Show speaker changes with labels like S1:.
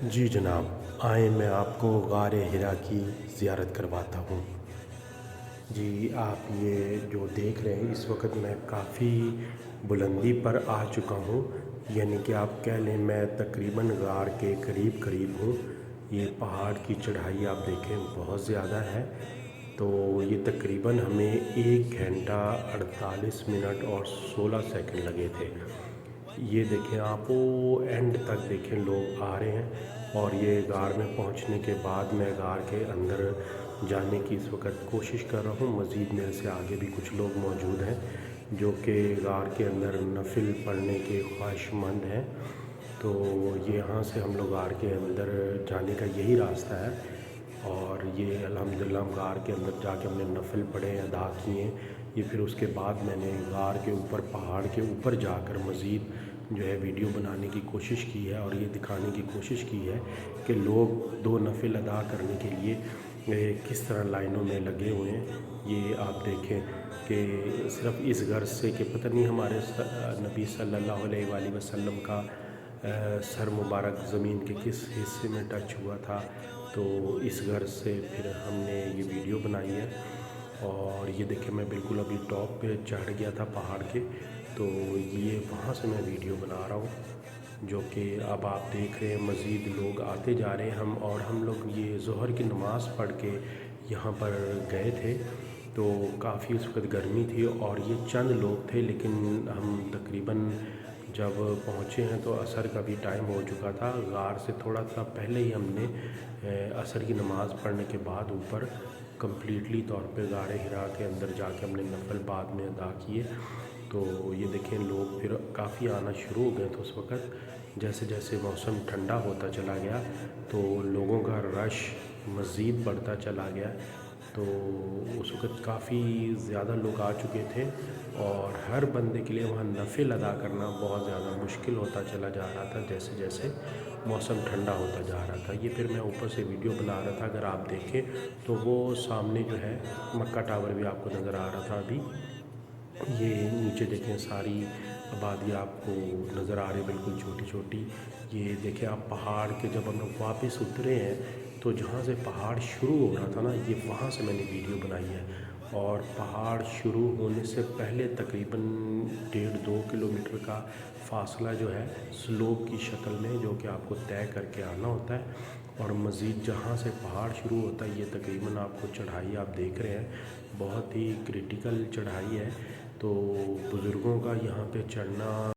S1: جی جناب، آئیں میں آپ کو غار حرا کی زیارت کرواتا ہوں۔ جی آپ یہ جو دیکھ رہے ہیں اس وقت میں کافی بلندی پر آ چکا ہوں، یعنی کہ آپ کہہ لیں میں تقریباً غار کے قریب ہوں۔ یہ پہاڑ کی چڑھائی آپ دیکھیں بہت زیادہ ہے، تو یہ تقریباً ہمیں 1 گھنٹہ 48 منٹ اور 16 سیکنڈ لگے تھے۔ یہ دیکھیں آپ وہ اینڈ تک دیکھیں لوگ آ رہے ہیں، اور یہ غار میں پہنچنے کے بعد میں غار کے اندر جانے کی اس وقت کوشش کر رہا ہوں۔ مزید میرے سے آگے بھی کچھ لوگ موجود ہیں جو کہ غار کے اندر نفل پڑھنے کے خواہش مند ہیں، تو یہاں سے ہم لوگ غار کے اندر جانے کا یہی راستہ ہے۔ اور یہ الحمدللہ ہم غار کے اندر جا کے ہم نے نفل پڑھے، ادا کیے۔ یہ پھر اس کے بعد میں نے غار کے اوپر پہاڑ کے اوپر جا کر مزید جو ہے ویڈیو بنانے کی کوشش کی ہے، اور یہ دکھانے کی کوشش کی ہے کہ لوگ 2 نفل ادا کرنے کے لیے کس طرح لائنوں میں لگے ہوئے ہیں۔ یہ آپ دیکھیں کہ صرف اس غرض سے کہ پتہ نہیں ہمارے نبی صلی اللہ علیہ وآلہ وسلم کا سر مبارک زمین کے کس حصے میں ٹچ ہوا تھا، تو اس غرض سے پھر ہم نے یہ ویڈیو بنائی ہے۔ اور یہ دیکھیں میں بالکل ابھی ٹاپ پہ چڑھ گیا تھا پہاڑ کے، تو یہ وہاں سے میں ویڈیو بنا رہا ہوں، جو کہ اب آپ دیکھ رہے ہیں مزید لوگ آتے جا رہے ہیں۔ ہم لوگ یہ ظہر کی نماز پڑھ کے یہاں پر گئے تھے، تو کافی اس وقت گرمی تھی اور یہ چند لوگ تھے، لیکن ہم تقریباً جب پہنچے ہیں تو عصر کا بھی ٹائم ہو چکا تھا۔ غار سے تھوڑا سا پہلے ہی ہم نے عصر کی نماز پڑھنے کے بعد اوپر کمپلیٹلی طور پہ غار حرا کے اندر جا کے ہم نے نفل بعد میں ادا کیے۔ تو یہ دیکھیں لوگ پھر کافی آنا شروع ہو گئے تھے اس وقت۔ جیسے جیسے موسم ٹھنڈا ہوتا چلا گیا تو لوگوں کا رش مزید بڑھتا چلا گیا، تو اس وقت کافی زیادہ لوگ آ چکے تھے، اور ہر بندے کے لیے وہاں نفل ادا کرنا بہت زیادہ مشکل ہوتا چلا جا رہا تھا جیسے جیسے موسم ٹھنڈا ہوتا جا رہا تھا۔ یہ پھر میں اوپر سے ویڈیو بنا رہا تھا، اگر آپ دیکھیں تو وہ سامنے جو ہے مکہ ٹاور بھی آپ کو نظر آ رہا تھا ابھی۔ یہ نیچے دیکھیں ساری آبادی آپ کو نظر آ رہی ہے بالکل چھوٹی چھوٹی۔ یہ دیکھیں آپ پہاڑ کے جب ہم لوگ واپس اترے ہیں تو جہاں سے پہاڑ شروع ہو رہا تھا نا، یہ وہاں سے میں نے ویڈیو بنائی ہے، اور پہاڑ شروع ہونے سے پہلے تقریباً 1.5-2 کلومیٹر کا فاصلہ جو ہے سلوپ کی شکل میں جو کہ آپ کو طے کر کے آنا ہوتا ہے، اور مزید جہاں سے پہاڑ شروع ہوتا ہے یہ تقریباً آپ کو چڑھائی آپ دیکھ رہے ہیں بہت ہی کریٹیکل چڑھائی ہے، تو بزرگوں کا یہاں پہ چڑھنا